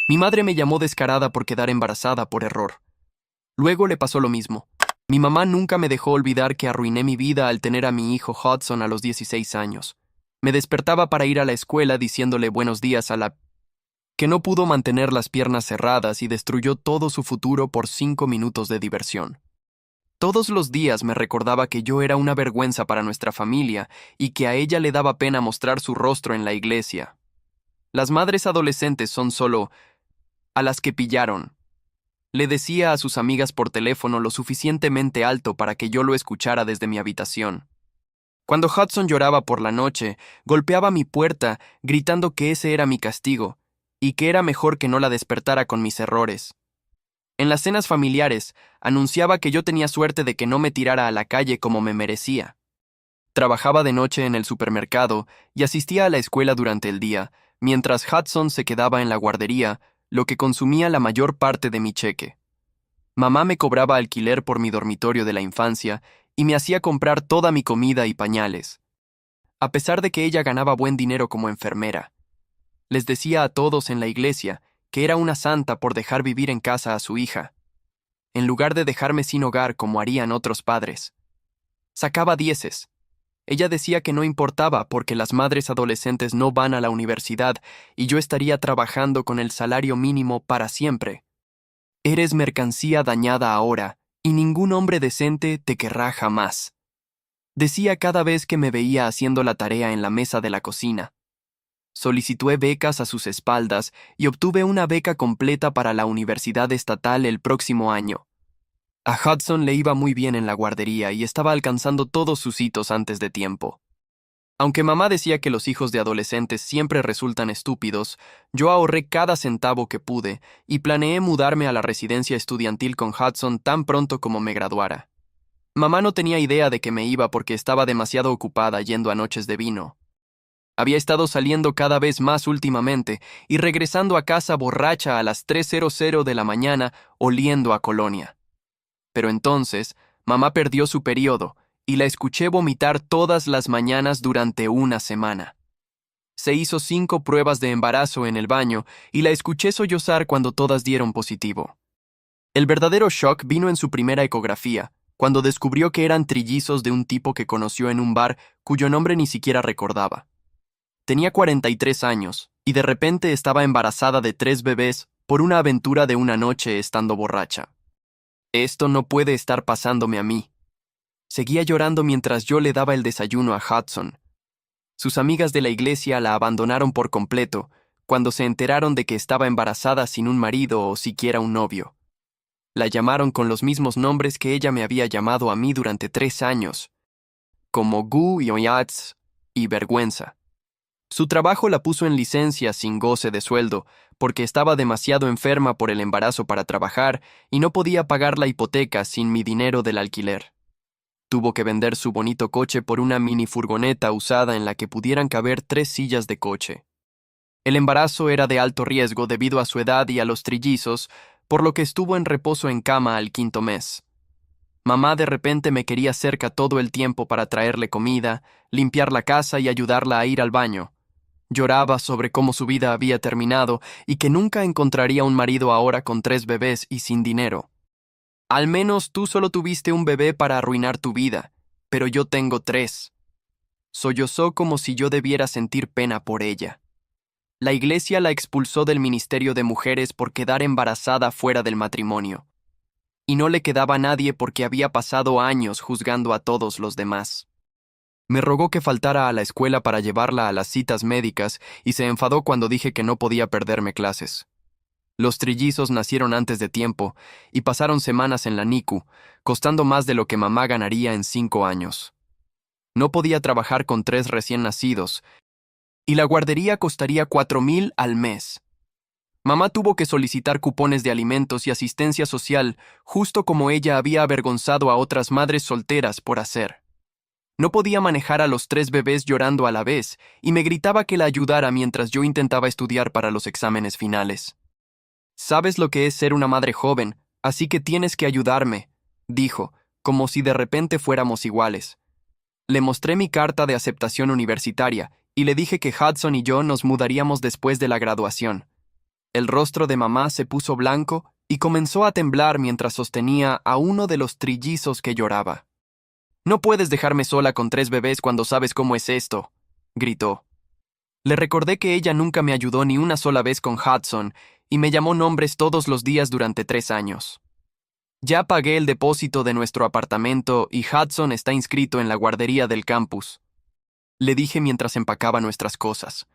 Mi madre me llamó descarada por quedar embarazada por error. Luego le pasó lo mismo. Mi mamá nunca me dejó olvidar que arruiné mi vida al tener a mi hijo Hudson a los 16 años. Me despertaba para ir a la escuela diciéndole buenos días a la que no pudo mantener las piernas cerradas y destruyó todo su futuro por 5 minutos de diversión. Todos los días me recordaba que yo era una vergüenza para nuestra familia y que a ella le daba pena mostrar su rostro en la iglesia. Las madres adolescentes son solo a las que pillaron. Le decía a sus amigas por teléfono lo suficientemente alto para que yo lo escuchara desde mi habitación. Cuando Hudson lloraba por la noche, golpeaba mi puerta, gritando que ese era mi castigo, y que era mejor que no la despertara con mis errores. En las cenas familiares, anunciaba que yo tenía suerte de que no me tirara a la calle como me merecía. Trabajaba de noche en el supermercado y asistía a la escuela durante el día, mientras Hudson se quedaba en la guardería, lo que consumía la mayor parte de mi cheque. Mamá me cobraba alquiler por mi dormitorio de la infancia y me hacía comprar toda mi comida y pañales. A pesar de que ella ganaba buen dinero como enfermera, les decía a todos en la iglesia que era una santa por dejar vivir en casa a su hija, en lugar de dejarme sin hogar como harían otros padres. Sacaba dieces. Ella decía que no importaba porque las madres adolescentes no van a la universidad y yo estaría trabajando con el salario mínimo para siempre. Eres mercancía dañada ahora y ningún hombre decente te querrá jamás. Decía cada vez que me veía haciendo la tarea en la mesa de la cocina. Solicité becas a sus espaldas y obtuve una beca completa para la universidad estatal el próximo año. A Hudson le iba muy bien en la guardería y estaba alcanzando todos sus hitos antes de tiempo. Aunque mamá decía que los hijos de adolescentes siempre resultan estúpidos, yo ahorré cada centavo que pude y planeé mudarme a la residencia estudiantil con Hudson tan pronto como me graduara. Mamá no tenía idea de que me iba porque estaba demasiado ocupada yendo a noches de vino. Había estado saliendo cada vez más últimamente y regresando a casa borracha a las 3:00 de la mañana oliendo a colonia. Pero entonces, mamá perdió su periodo y la escuché vomitar todas las mañanas durante una semana. Se hizo 5 pruebas de embarazo en el baño y la escuché sollozar cuando todas dieron positivo. El verdadero shock vino en su primera ecografía, cuando descubrió que eran trillizos de un tipo que conoció en un bar cuyo nombre ni siquiera recordaba. Tenía 43 años y de repente estaba embarazada de 3 bebés por una aventura de una noche estando borracha. Esto no puede estar pasándome a mí. Seguía llorando mientras yo le daba el desayuno a Hudson. Sus amigas de la iglesia la abandonaron por completo cuando se enteraron de que estaba embarazada sin un marido o siquiera un novio. La llamaron con los mismos nombres que ella me había llamado a mí durante 3 años, como Gu y Oyats y Vergüenza. Su trabajo la puso en licencia sin goce de sueldo, porque estaba demasiado enferma por el embarazo para trabajar y no podía pagar la hipoteca sin mi dinero del alquiler. Tuvo que vender su bonito coche por una mini furgoneta usada en la que pudieran caber 3 sillas de coche. El embarazo era de alto riesgo debido a su edad y a los trillizos, por lo que estuvo en reposo en cama al 5.º mes. Mamá de repente me quería cerca todo el tiempo para traerle comida, limpiar la casa y ayudarla a ir al baño. Lloraba sobre cómo su vida había terminado y que nunca encontraría un marido ahora con 3 bebés y sin dinero. Al menos tú solo tuviste un bebé para arruinar tu vida, pero yo tengo 3. Sollozó como si yo debiera sentir pena por ella. La iglesia la expulsó del ministerio de mujeres por quedar embarazada fuera del matrimonio. Y no le quedaba a nadie porque había pasado años juzgando a todos los demás. Me rogó que faltara a la escuela para llevarla a las citas médicas y se enfadó cuando dije que no podía perderme clases. Los trillizos nacieron antes de tiempo y pasaron semanas en la NICU, costando más de lo que mamá ganaría en 5 años. No podía trabajar con 3 recién nacidos y la guardería costaría 4,000 al mes. Mamá tuvo que solicitar cupones de alimentos y asistencia social, justo como ella había avergonzado a otras madres solteras por hacer. No podía manejar a los 3 bebés llorando a la vez y me gritaba que la ayudara mientras yo intentaba estudiar para los exámenes finales. Sabes lo que es ser una madre joven, así que tienes que ayudarme, dijo, como si de repente fuéramos iguales. Le mostré mi carta de aceptación universitaria y le dije que Hudson y yo nos mudaríamos después de la graduación. El rostro de mamá se puso blanco y comenzó a temblar mientras sostenía a uno de los trillizos que lloraba. «No puedes dejarme sola con 3 bebés cuando sabes cómo es esto», gritó. Le recordé que ella nunca me ayudó ni una sola vez con Hudson y me llamó nombres todos los días durante 3 años. Ya pagué el depósito de nuestro apartamento y Hudson está inscrito en la guardería del campus, le dije mientras empacaba nuestras cosas.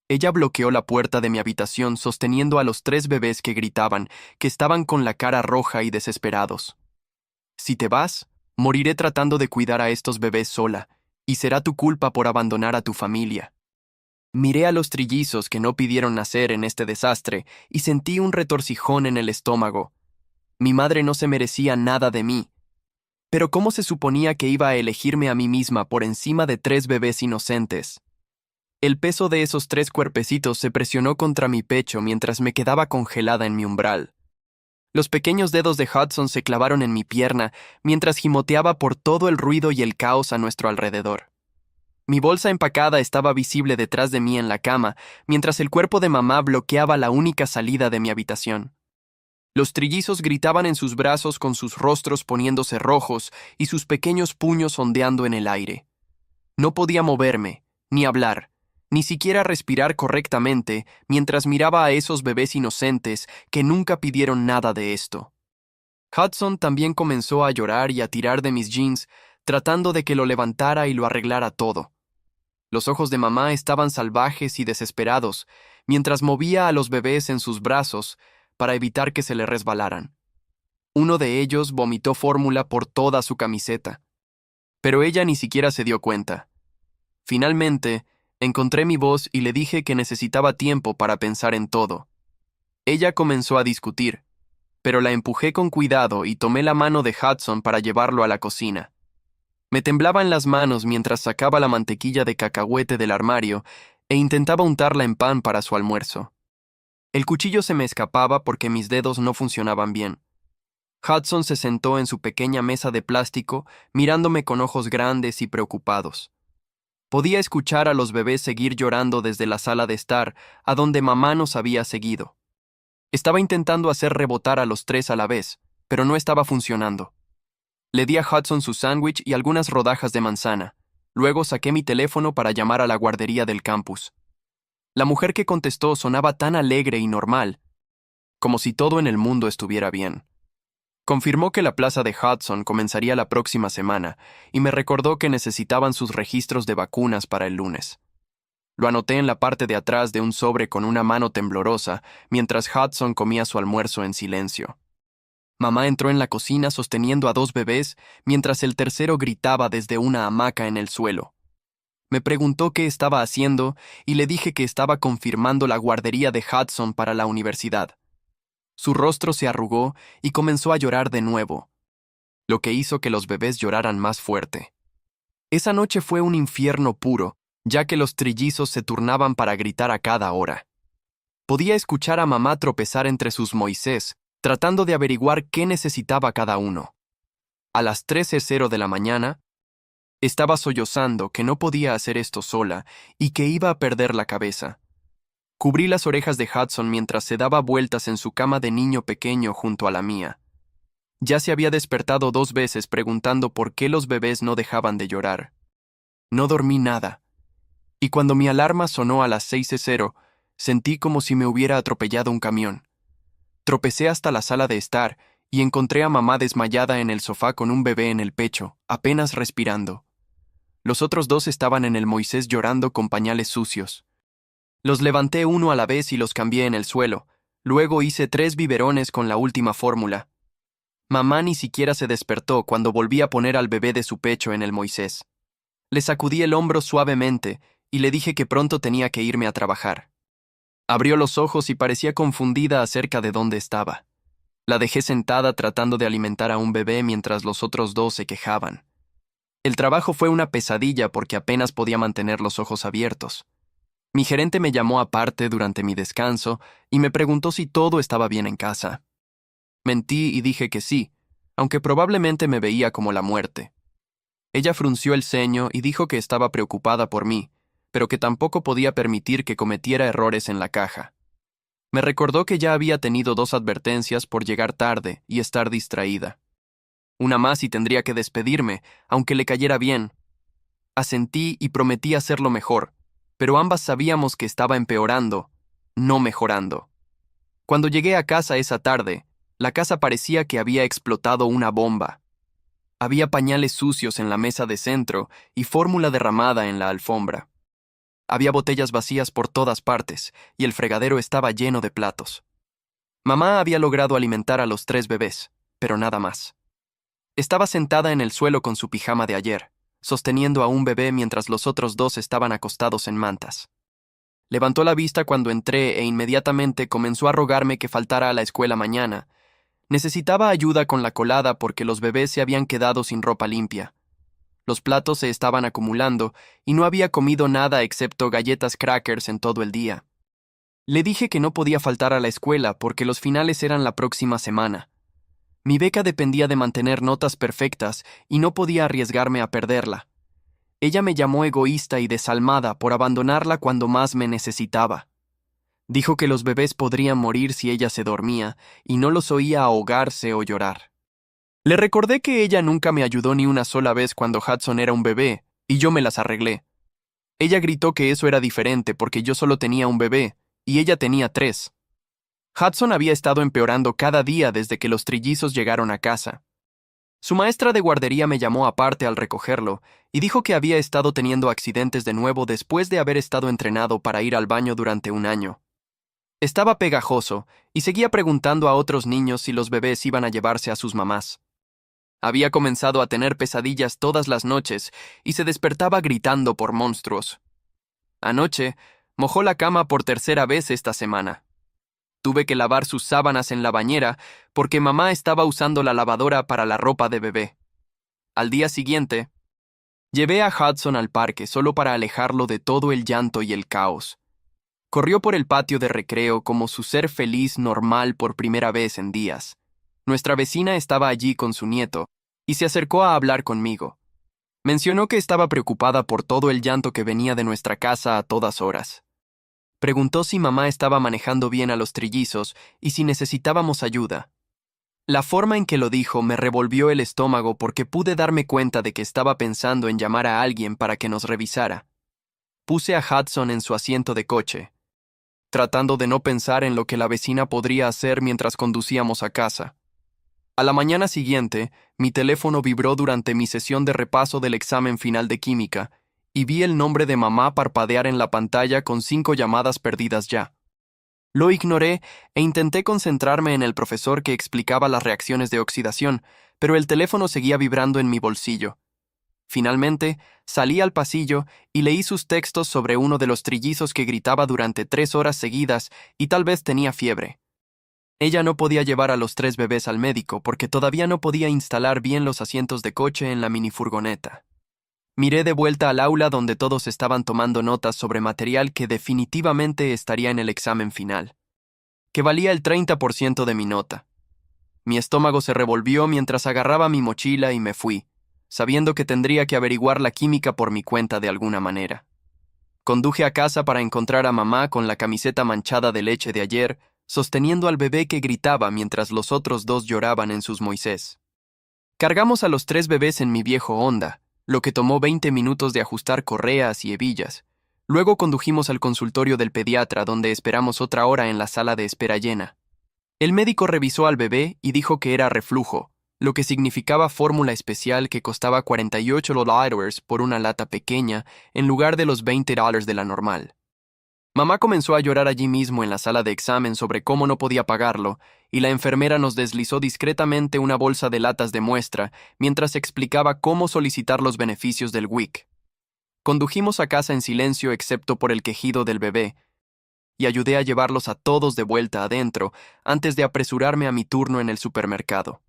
Ella bloqueó la puerta de mi habitación sosteniendo a los 3 bebés que gritaban, que estaban con la cara roja y desesperados. «Si te vas, moriré tratando de cuidar a estos bebés sola, y será tu culpa por abandonar a tu familia». Miré a los trillizos que no pidieron nacer en este desastre y sentí un retorcijón en el estómago. Mi madre no se merecía nada de mí. Pero ¿cómo se suponía que iba a elegirme a mí misma por encima de 3 bebés inocentes? El peso de esos 3 cuerpecitos se presionó contra mi pecho mientras me quedaba congelada en mi umbral. Los pequeños dedos de Hudson se clavaron en mi pierna mientras gimoteaba por todo el ruido y el caos a nuestro alrededor. Mi bolsa empacada estaba visible detrás de mí en la cama, mientras el cuerpo de mamá bloqueaba la única salida de mi habitación. Los trillizos gritaban en sus brazos con sus rostros poniéndose rojos y sus pequeños puños ondeando en el aire. No podía moverme, ni hablar, ni siquiera respirar correctamente mientras miraba a esos bebés inocentes que nunca pidieron nada de esto. Hudson también comenzó a llorar y a tirar de mis jeans, tratando de que lo levantara y lo arreglara todo. Los ojos de mamá estaban salvajes y desesperados, mientras movía a los bebés en sus brazos para evitar que se le resbalaran. Uno de ellos vomitó fórmula por toda su camiseta, pero ella ni siquiera se dio cuenta. Finalmente, encontré mi voz y le dije que necesitaba tiempo para pensar en todo. Ella comenzó a discutir, pero la empujé con cuidado y tomé la mano de Hudson para llevarlo a la cocina. Me temblaban las manos mientras sacaba la mantequilla de cacahuete del armario e intentaba untarla en pan para su almuerzo. El cuchillo se me escapaba porque mis dedos no funcionaban bien. Hudson se sentó en su pequeña mesa de plástico, mirándome con ojos grandes y preocupados. Podía escuchar a los bebés seguir llorando desde la sala de estar, a donde mamá nos había seguido. Estaba intentando hacer rebotar a los 3 a la vez, pero no estaba funcionando. Le di a Hudson su sándwich y algunas rodajas de manzana. Luego saqué mi teléfono para llamar a la guardería del campus. La mujer que contestó sonaba tan alegre y normal, como si todo en el mundo estuviera bien. Confirmó que la plaza de Hudson comenzaría la próxima semana y me recordó que necesitaban sus registros de vacunas para el lunes. Lo anoté en la parte de atrás de un sobre con una mano temblorosa mientras Hudson comía su almuerzo en silencio. Mamá entró en la cocina sosteniendo a 2 bebés mientras el tercero gritaba desde una hamaca en el suelo. Me preguntó qué estaba haciendo y le dije que estaba confirmando la guardería de Hudson para la universidad. Su rostro se arrugó y comenzó a llorar de nuevo, lo que hizo que los bebés lloraran más fuerte. Esa noche fue un infierno puro, ya que los trillizos se turnaban para gritar a cada hora. Podía escuchar a mamá tropezar entre sus Moisés, tratando de averiguar qué necesitaba cada uno. A las 13:00 de la mañana, estaba sollozando que no podía hacer esto sola y que iba a perder la cabeza. Cubrí las orejas de Hudson mientras se daba vueltas en su cama de niño pequeño junto a la mía. Ya se había despertado 2 veces preguntando por qué los bebés no dejaban de llorar. No dormí nada, y cuando mi alarma sonó a las 6:00, sentí como si me hubiera atropellado un camión. Tropecé hasta la sala de estar y encontré a mamá desmayada en el sofá con un bebé en el pecho, apenas respirando. Los otros 2 estaban en el Moisés llorando con pañales sucios. Los levanté uno a la vez y los cambié en el suelo. Luego hice 3 biberones con la última fórmula. Mamá ni siquiera se despertó cuando volví a poner al bebé de su pecho en el Moisés. Le sacudí el hombro suavemente y le dije que pronto tenía que irme a trabajar. Abrió los ojos y parecía confundida acerca de dónde estaba. La dejé sentada tratando de alimentar a un bebé mientras los otros 2 se quejaban. El trabajo fue una pesadilla porque apenas podía mantener los ojos abiertos. Mi gerente me llamó aparte durante mi descanso y me preguntó si todo estaba bien en casa. Mentí y dije que sí, aunque probablemente me veía como la muerte. Ella frunció el ceño y dijo que estaba preocupada por mí, pero que tampoco podía permitir que cometiera errores en la caja. Me recordó que ya había tenido 2 advertencias por llegar tarde y estar distraída. Una más y tendría que despedirme, aunque le cayera bien. Asentí y prometí hacerlo mejor, pero ambas sabíamos que estaba empeorando, no mejorando. Cuando llegué a casa esa tarde, la casa parecía que había explotado una bomba. Había pañales sucios en la mesa de centro y fórmula derramada en la alfombra. Había botellas vacías por todas partes, y el fregadero estaba lleno de platos. Mamá había logrado alimentar a los 3 bebés, pero nada más. Estaba sentada en el suelo con su pijama de ayer, sosteniendo a un bebé mientras los otros 2 estaban acostados en mantas. Levantó la vista cuando entré e inmediatamente comenzó a rogarme que faltara a la escuela mañana. Necesitaba ayuda con la colada porque los bebés se habían quedado sin ropa limpia. Los platos se estaban acumulando y no había comido nada excepto galletas crackers en todo el día. Le dije que no podía faltar a la escuela porque los finales eran la próxima semana. Mi beca dependía de mantener notas perfectas y no podía arriesgarme a perderla. Ella me llamó egoísta y desalmada por abandonarla cuando más me necesitaba. Dijo que los bebés podrían morir si ella se dormía y no los oía ahogarse o llorar. Le recordé que ella nunca me ayudó ni una sola vez cuando Hudson era un bebé, y yo me las arreglé. Ella gritó que eso era diferente porque yo solo tenía un bebé, y ella tenía 3. Hudson había estado empeorando cada día desde que los trillizos llegaron a casa. Su maestra de guardería me llamó aparte al recogerlo, y dijo que había estado teniendo accidentes de nuevo después de haber estado entrenado para ir al baño durante un año. Estaba pegajoso, y seguía preguntando a otros niños si los bebés iban a llevarse a sus mamás. Había comenzado a tener pesadillas todas las noches y se despertaba gritando por monstruos. Anoche, mojó la cama por 3.ª vez esta semana. Tuve que lavar sus sábanas en la bañera porque mamá estaba usando la lavadora para la ropa de bebé. Al día siguiente, llevé a Hudson al parque solo para alejarlo de todo el llanto y el caos. Corrió por el patio de recreo como su ser feliz normal por primera vez en días. Nuestra vecina estaba allí con su nieto, y se acercó a hablar conmigo. Mencionó que estaba preocupada por todo el llanto que venía de nuestra casa a todas horas. Preguntó si mamá estaba manejando bien a los trillizos y si necesitábamos ayuda. La forma en que lo dijo me revolvió el estómago porque pude darme cuenta de que estaba pensando en llamar a alguien para que nos revisara. Puse a Hudson en su asiento de coche, tratando de no pensar en lo que la vecina podría hacer mientras conducíamos a casa. A la mañana siguiente, mi teléfono vibró durante mi sesión de repaso del examen final de química, y vi el nombre de mamá parpadear en la pantalla con 5 llamadas perdidas ya. Lo ignoré e intenté concentrarme en el profesor que explicaba las reacciones de oxidación, pero el teléfono seguía vibrando en mi bolsillo. Finalmente, salí al pasillo y leí sus textos sobre uno de los trillizos que gritaba durante 3 horas seguidas y tal vez tenía fiebre. Ella no podía llevar a los 3 bebés al médico porque todavía no podía instalar bien los asientos de coche en la minifurgoneta. Miré de vuelta al aula donde todos estaban tomando notas sobre material que definitivamente estaría en el examen final, que valía el 30% de mi nota. Mi estómago se revolvió mientras agarraba mi mochila y me fui, sabiendo que tendría que averiguar la química por mi cuenta de alguna manera. Conduje a casa para encontrar a mamá con la camiseta manchada de leche de ayer, sosteniendo al bebé que gritaba mientras los otros 2 lloraban en sus Moisés. Cargamos a los 3 bebés en mi viejo Honda, lo que tomó 20 minutos de ajustar correas y hebillas. Luego condujimos al consultorio del pediatra, donde esperamos otra hora en la sala de espera llena. El médico revisó al bebé y dijo que era reflujo, lo que significaba fórmula especial que costaba $48 por una lata pequeña en lugar de los $20 de la normal. Mamá comenzó a llorar allí mismo en la sala de examen sobre cómo no podía pagarlo, y la enfermera nos deslizó discretamente una bolsa de latas de muestra mientras explicaba cómo solicitar los beneficios del WIC. Condujimos a casa en silencio excepto por el quejido del bebé, y ayudé a llevarlos a todos de vuelta adentro antes de apresurarme a mi turno en el supermercado.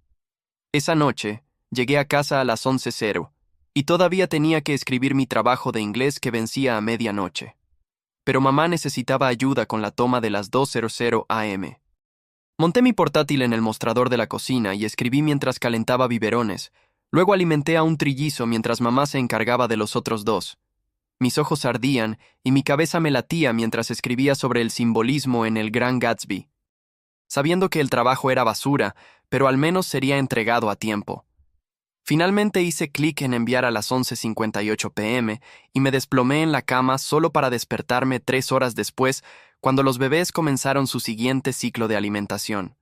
Esa noche, llegué a casa a las 11:00, y todavía tenía que escribir mi trabajo de inglés que vencía a medianoche. Pero mamá necesitaba ayuda con la toma de las 2:00 am. Monté mi portátil en el mostrador de la cocina y escribí mientras calentaba biberones. Luego alimenté a un trillizo mientras mamá se encargaba de los otros 2. Mis ojos ardían y mi cabeza me latía mientras escribía sobre el simbolismo en El Gran Gatsby, sabiendo que el trabajo era basura, pero al menos sería entregado a tiempo. Finalmente hice clic en enviar a las 11:58 p.m. y me desplomé en la cama solo para despertarme 3 horas después, cuando los bebés comenzaron su siguiente ciclo de alimentación.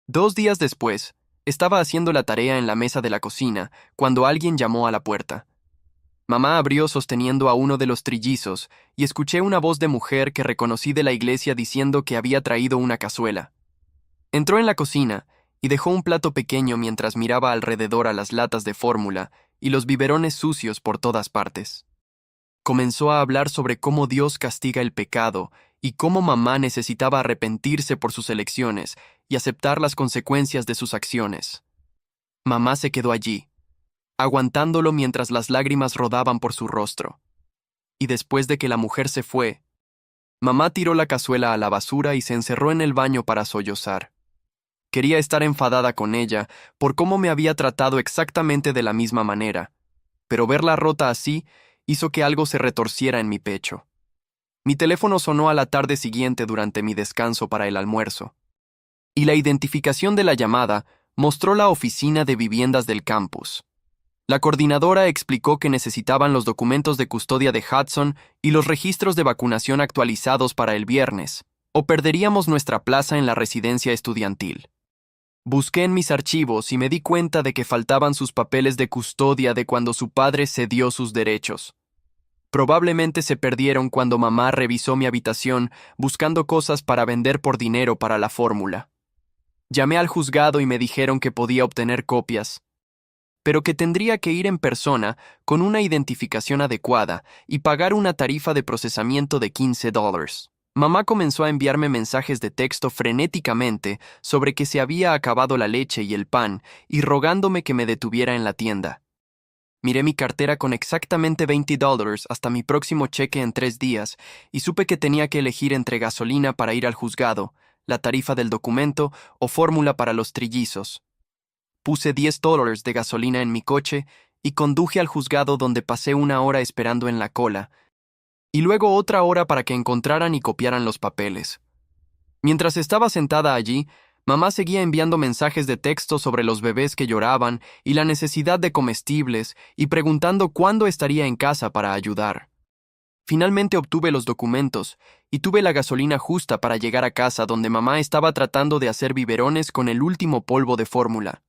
2 días después, estaba haciendo la tarea en la mesa de la cocina cuando alguien llamó a la puerta. Mamá abrió sosteniendo a uno de los trillizos y escuché una voz de mujer que reconocí de la iglesia diciendo que había traído una cazuela. Entró en la cocina y dejó un plato pequeño mientras miraba alrededor a las latas de fórmula y los biberones sucios por todas partes. Comenzó a hablar sobre cómo Dios castiga el pecado y cómo mamá necesitaba arrepentirse por sus elecciones y aceptar las consecuencias de sus acciones. Mamá se quedó allí, aguantándolo mientras las lágrimas rodaban por su rostro. Y después de que la mujer se fue, mamá tiró la cazuela a la basura y se encerró en el baño para sollozar. Quería estar enfadada con ella por cómo me había tratado exactamente de la misma manera, pero verla rota así hizo que algo se retorciera en mi pecho. Mi teléfono sonó a la tarde siguiente durante mi descanso para el almuerzo, y la identificación de la llamada mostró la oficina de viviendas del campus. La coordinadora explicó que necesitaban los documentos de custodia de Hudson y los registros de vacunación actualizados para el viernes, o perderíamos nuestra plaza en la residencia estudiantil. Busqué en mis archivos y me di cuenta de que faltaban sus papeles de custodia de cuando su padre cedió sus derechos. Probablemente se perdieron cuando mamá revisó mi habitación buscando cosas para vender por dinero para la fórmula. Llamé al juzgado y me dijeron que podía obtener copias, pero que tendría que ir en persona con una identificación adecuada y pagar una tarifa de procesamiento de $15. Mamá comenzó a enviarme mensajes de texto frenéticamente sobre que se había acabado la leche y el pan y rogándome que me detuviera en la tienda. Miré mi cartera con exactamente $20 hasta mi próximo cheque en 3 días y supe que tenía que elegir entre gasolina para ir al juzgado, la tarifa del documento o fórmula para los trillizos. Puse $10 de gasolina en mi coche y conduje al juzgado donde pasé 1 hora esperando en la cola, y luego otra hora para que encontraran y copiaran los papeles. Mientras estaba sentada allí, mamá seguía enviando mensajes de texto sobre los bebés que lloraban y la necesidad de comestibles y preguntando cuándo estaría en casa para ayudar. Finalmente obtuve los documentos y tuve la gasolina justa para llegar a casa donde mamá estaba tratando de hacer biberones con el último polvo de fórmula.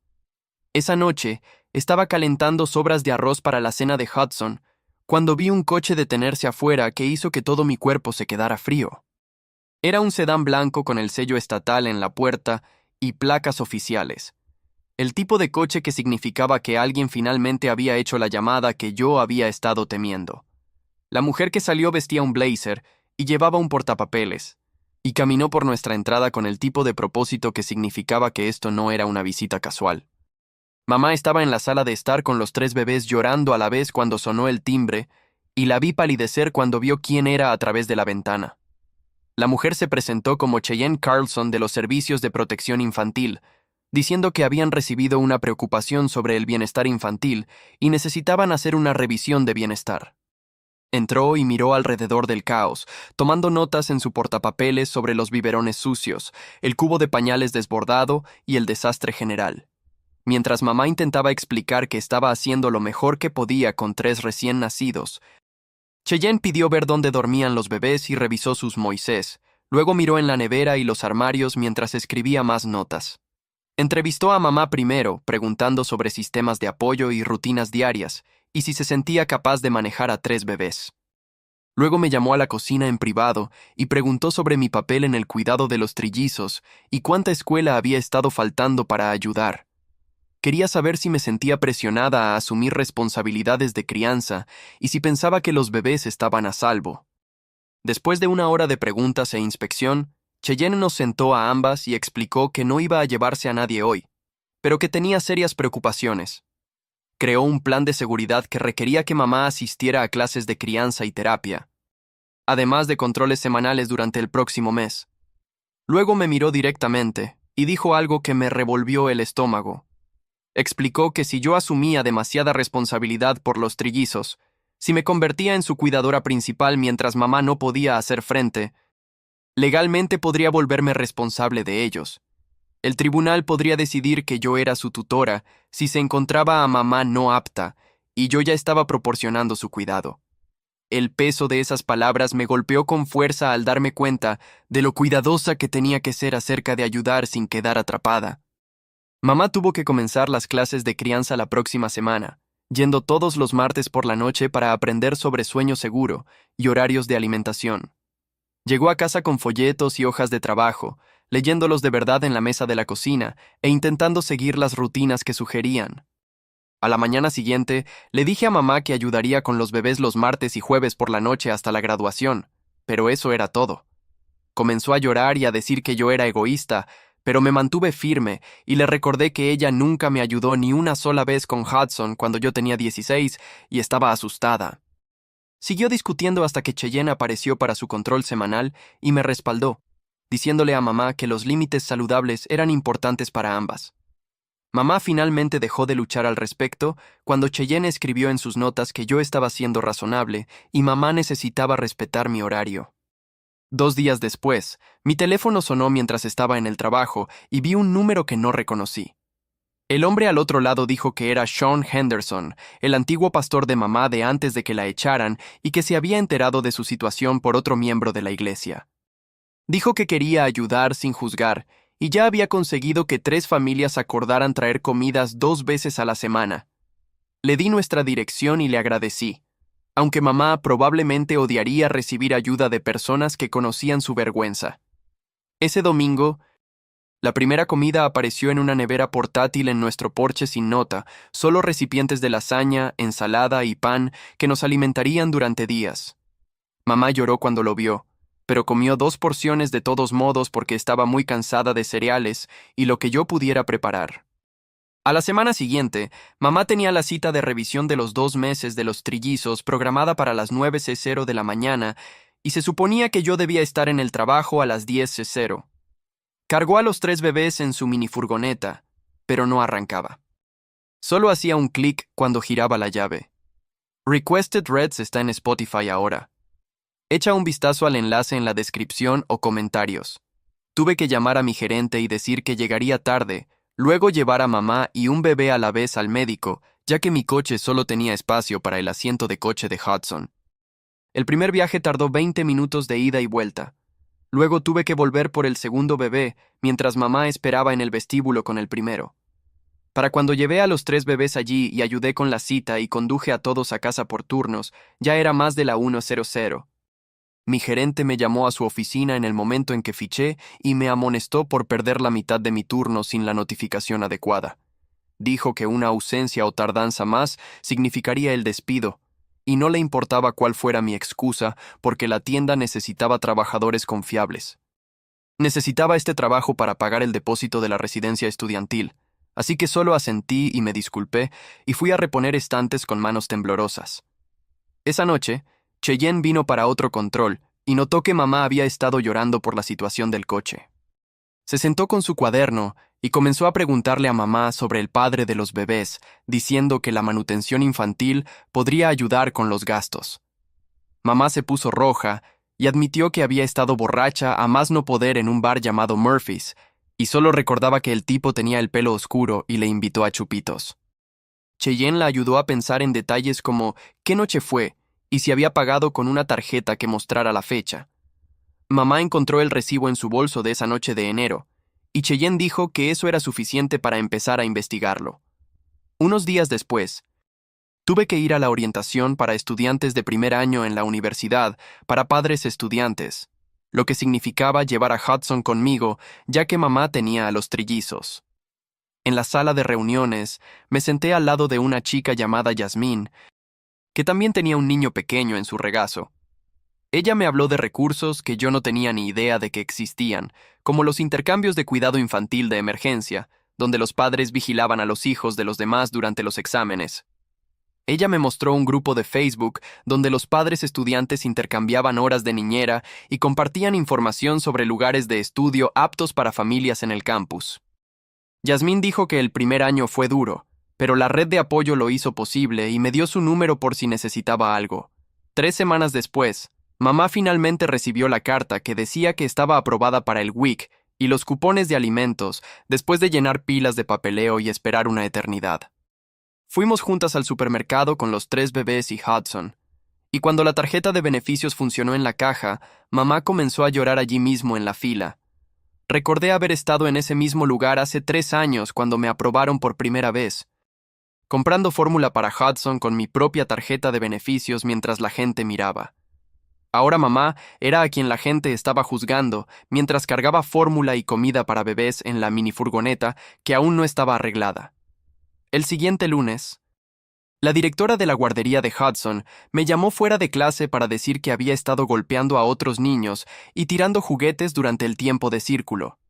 Esa noche, estaba calentando sobras de arroz para la cena de Hudson, cuando vi un coche detenerse afuera que hizo que todo mi cuerpo se quedara frío. Era un sedán blanco con el sello estatal en la puerta y placas oficiales. El tipo de coche que significaba que alguien finalmente había hecho la llamada que yo había estado temiendo. La mujer que salió vestía un blazer y llevaba un portapapeles, y caminó por nuestra entrada con el tipo de propósito que significaba que esto no era una visita casual. Mamá estaba en la sala de estar con los 3 bebés llorando a la vez cuando sonó el timbre, y la vi palidecer cuando vio quién era a través de la ventana. La mujer se presentó como Cheyenne Carlson de los Servicios de Protección Infantil, diciendo que habían recibido una preocupación sobre el bienestar infantil y necesitaban hacer una revisión de bienestar. Entró y miró alrededor del caos, tomando notas en su portapapeles sobre los biberones sucios, el cubo de pañales desbordado y el desastre general. Mientras mamá intentaba explicar que estaba haciendo lo mejor que podía con 3 recién nacidos, Cheyenne pidió ver dónde dormían los bebés y revisó sus Moisés. Luego miró en la nevera y los armarios mientras escribía más notas. Entrevistó a mamá primero, preguntando sobre sistemas de apoyo y rutinas diarias, y si se sentía capaz de manejar a 3 bebés. Luego me llamó a la cocina en privado y preguntó sobre mi papel en el cuidado de los trillizos y cuánta escuela había estado faltando para ayudar. Quería saber si me sentía presionada a asumir responsabilidades de crianza y si pensaba que los bebés estaban a salvo. Después de 1 hora de preguntas e inspección, Cheyenne nos sentó a ambas y explicó que no iba a llevarse a nadie hoy, pero que tenía serias preocupaciones. Creó un plan de seguridad que requería que mamá asistiera a clases de crianza y terapia, además de controles semanales durante el próximo mes. Luego me miró directamente y dijo algo que me revolvió el estómago. Explicó que si yo asumía demasiada responsabilidad por los trillizos, Si me convertía en su cuidadora principal mientras mamá no podía hacer frente, legalmente podría volverme responsable de ellos. El tribunal podría decidir que yo era su tutora si se encontraba a mamá no apta y yo ya estaba proporcionando su cuidado. El peso de esas palabras me golpeó con fuerza al darme cuenta de lo cuidadosa que tenía que ser acerca de ayudar sin quedar atrapada. Mamá tuvo que comenzar las clases de crianza la próxima semana, yendo todos los martes por la noche para aprender sobre sueño seguro y horarios de alimentación. Llegó a casa con folletos y hojas de trabajo, leyéndolos de verdad en la mesa de la cocina e intentando seguir las rutinas que sugerían. A la mañana siguiente, le dije a mamá que ayudaría con los bebés los martes y jueves por la noche hasta la graduación, pero eso era todo. Comenzó a llorar y a decir que yo era egoísta, pero me mantuve firme y le recordé que ella nunca me ayudó ni una sola vez con Hudson cuando yo tenía 16 y estaba asustada. Siguió discutiendo hasta que Cheyenne apareció para su control semanal y me respaldó, diciéndole a mamá que los límites saludables eran importantes para ambas. Mamá finalmente dejó de luchar al respecto cuando Cheyenne escribió en sus notas que yo estaba siendo razonable y mamá necesitaba respetar mi horario. 2 días después, mi teléfono sonó mientras estaba en el trabajo y vi un número que no reconocí. El hombre al otro lado dijo que era Sean Henderson, el antiguo pastor de mamá de antes de que la echaran y que se había enterado de su situación por otro miembro de la iglesia. Dijo que quería ayudar sin juzgar y ya había conseguido que 3 familias acordaran traer comidas 2 veces a la semana. Le di nuestra dirección y le agradecí, aunque mamá probablemente odiaría recibir ayuda de personas que conocían su vergüenza. Ese domingo, la primera comida apareció en una nevera portátil en nuestro porche sin nota, solo recipientes de lasaña, ensalada y pan que nos alimentarían durante días. Mamá lloró cuando lo vio, pero comió 2 porciones de todos modos porque estaba muy cansada de cereales y lo que yo pudiera preparar. A la semana siguiente, mamá tenía la cita de revisión de los 2 meses de los trillizos programada para las 9:00 de la mañana y se suponía que yo debía estar en el trabajo a las 10:00. Cargó a los 3 bebés en su minifurgoneta, pero no arrancaba. Solo hacía un clic cuando giraba la llave. Requested Reds está en Spotify ahora. Echa un vistazo al enlace en la descripción o comentarios. Tuve que llamar a mi gerente y decir que llegaría tarde, luego llevar a mamá y un bebé a la vez al médico, ya que mi coche solo tenía espacio para el asiento de coche de Hudson. El primer viaje tardó 20 minutos de ida y vuelta. Luego tuve que volver por el segundo bebé, mientras mamá esperaba en el vestíbulo con el primero. Para cuando llevé a los 3 bebés allí y ayudé con la cita y conduje a todos a casa por turnos, ya era más de la 1:00. Mi gerente me llamó a su oficina en el momento en que fiché y me amonestó por perder la mitad de mi turno sin la notificación adecuada. Dijo que una ausencia o tardanza más significaría el despido, y no le importaba cuál fuera mi excusa porque la tienda necesitaba trabajadores confiables. Necesitaba este trabajo para pagar el depósito de la residencia estudiantil, así que solo asentí y me disculpé y fui a reponer estantes con manos temblorosas. Esa noche, Cheyenne vino para otro control y notó que mamá había estado llorando por la situación del coche. Se sentó con su cuaderno y comenzó a preguntarle a mamá sobre el padre de los bebés, diciendo que la manutención infantil podría ayudar con los gastos. Mamá se puso roja y admitió que había estado borracha a más no poder en un bar llamado Murphy's, y solo recordaba que el tipo tenía el pelo oscuro y le invitó a chupitos. Cheyenne la ayudó a pensar en detalles como qué noche fue y si había pagado con una tarjeta que mostrara la fecha. Mamá encontró el recibo en su bolso de esa noche de enero, y Cheyenne dijo que eso era suficiente para empezar a investigarlo. Unos días después, tuve que ir a la orientación para estudiantes de primer año en la universidad para padres estudiantes, lo que significaba llevar a Hudson conmigo, ya que mamá tenía a los trillizos. En la sala de reuniones, me senté al lado de una chica llamada Yasmín, que también tenía un niño pequeño en su regazo. Ella me habló de recursos que yo no tenía ni idea de que existían, como los intercambios de cuidado infantil de emergencia, donde los padres vigilaban a los hijos de los demás durante los exámenes. Ella me mostró un grupo de Facebook donde los padres estudiantes intercambiaban horas de niñera y compartían información sobre lugares de estudio aptos para familias en el campus. Yasmín dijo que el primer año fue duro, pero la red de apoyo lo hizo posible y me dio su número por si necesitaba algo. 3 semanas después, mamá finalmente recibió la carta que decía que estaba aprobada para el WIC y los cupones de alimentos después de llenar pilas de papeleo y esperar una eternidad. Fuimos juntas al supermercado con los 3 bebés y Hudson, y cuando la tarjeta de beneficios funcionó en la caja, mamá comenzó a llorar allí mismo en la fila. Recordé haber estado en ese mismo lugar hace 3 años cuando me aprobaron por primera vez, comprando fórmula para Hudson con mi propia tarjeta de beneficios mientras la gente miraba. Ahora mamá era a quien la gente estaba juzgando mientras cargaba fórmula y comida para bebés en la minifurgoneta que aún no estaba arreglada. El siguiente lunes, la directora de la guardería de Hudson me llamó fuera de clase para decir que había estado golpeando a otros niños y tirando juguetes durante el tiempo de círculo.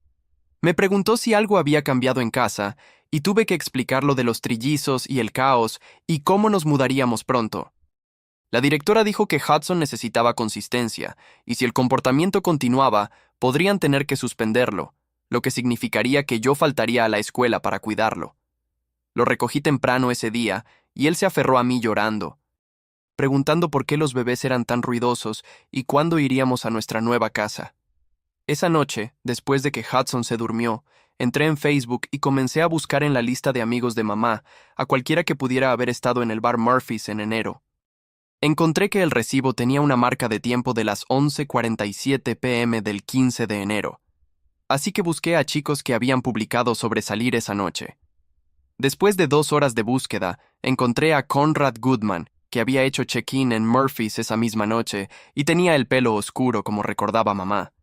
Me preguntó si algo había cambiado en casa, y tuve que explicar lo de los trillizos y el caos y cómo nos mudaríamos pronto. La directora dijo que Hudson necesitaba consistencia, y si el comportamiento continuaba, podrían tener que suspenderlo, lo que significaría que yo faltaría a la escuela para cuidarlo. Lo recogí temprano ese día, y él se aferró a mí llorando, preguntando por qué los bebés eran tan ruidosos y cuándo iríamos a nuestra nueva casa. Esa noche, después de que Hudson se durmió, entré en Facebook y comencé a buscar en la lista de amigos de mamá a cualquiera que pudiera haber estado en el bar Murphy's en enero. Encontré que el recibo tenía una marca de tiempo de las 11:47 p.m. del 15 de enero, así que busqué a chicos que habían publicado sobre salir esa noche. Después de 2 horas de búsqueda, encontré a Conrad Goodman, que había hecho check-in en Murphy's esa misma noche y tenía el pelo oscuro como recordaba mamá.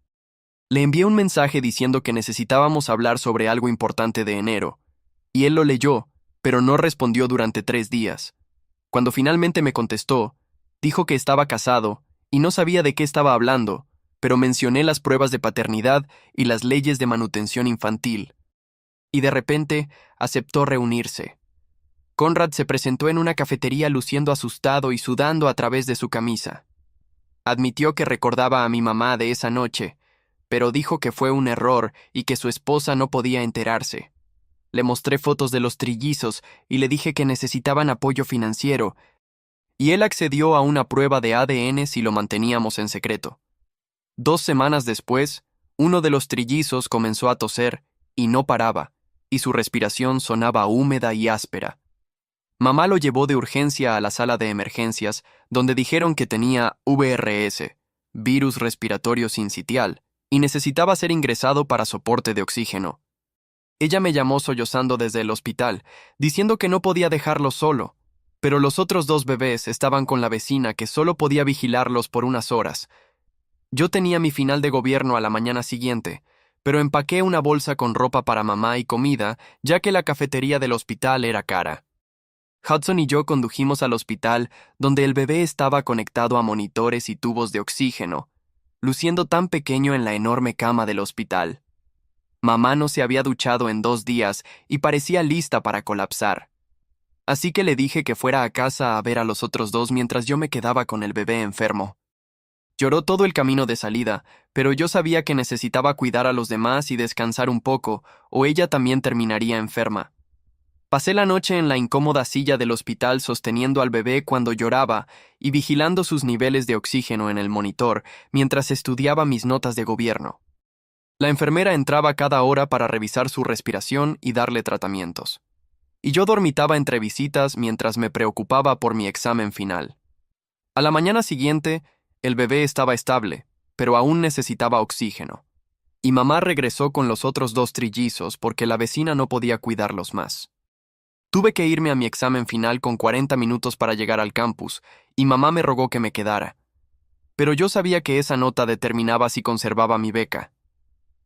Le envié un mensaje diciendo que necesitábamos hablar sobre algo importante de enero, y él lo leyó, pero no respondió durante 3 días. Cuando finalmente me contestó, dijo que estaba casado y no sabía de qué estaba hablando, pero mencioné las pruebas de paternidad y las leyes de manutención infantil. Y de repente aceptó reunirse. Conrad se presentó en una cafetería luciendo asustado y sudando a través de su camisa. Admitió que recordaba a mi mamá de esa noche, pero dijo que fue un error y que su esposa no podía enterarse. Le mostré fotos de los trillizos y le dije que necesitaban apoyo financiero, y él accedió a una prueba de ADN si lo manteníamos en secreto. 2 semanas después, uno de los trillizos comenzó a toser y no paraba, y su respiración sonaba húmeda y áspera. Mamá lo llevó de urgencia a la sala de emergencias, donde dijeron que tenía VRS, virus respiratorio sincitial, y necesitaba ser ingresado para soporte de oxígeno. Ella me llamó sollozando desde el hospital, diciendo que no podía dejarlo solo, pero los otros 2 bebés estaban con la vecina que solo podía vigilarlos por unas horas. Yo tenía mi final de gobierno a la mañana siguiente, pero empaqué una bolsa con ropa para mamá y comida, ya que la cafetería del hospital era cara. Hudson y yo condujimos al hospital, donde el bebé estaba conectado a monitores y tubos de oxígeno, luciendo tan pequeño en la enorme cama del hospital. Mamá no se había duchado en 2 días y parecía lista para colapsar. Así que le dije que fuera a casa a ver a los otros 2 mientras yo me quedaba con el bebé enfermo. Lloró todo el camino de salida, pero yo sabía que necesitaba cuidar a los demás y descansar un poco, o ella también terminaría enferma. Pasé la noche en la incómoda silla del hospital sosteniendo al bebé cuando lloraba y vigilando sus niveles de oxígeno en el monitor mientras estudiaba mis notas de gobierno. La enfermera entraba cada hora para revisar su respiración y darle tratamientos. Y yo dormitaba entre visitas mientras me preocupaba por mi examen final. A la mañana siguiente, el bebé estaba estable, pero aún necesitaba oxígeno. Y mamá regresó con los otros 2 trillizos porque la vecina no podía cuidarlos más. Tuve que irme a mi examen final con 40 minutos para llegar al campus, y mamá me rogó que me quedara. Pero yo sabía que esa nota determinaba si conservaba mi beca.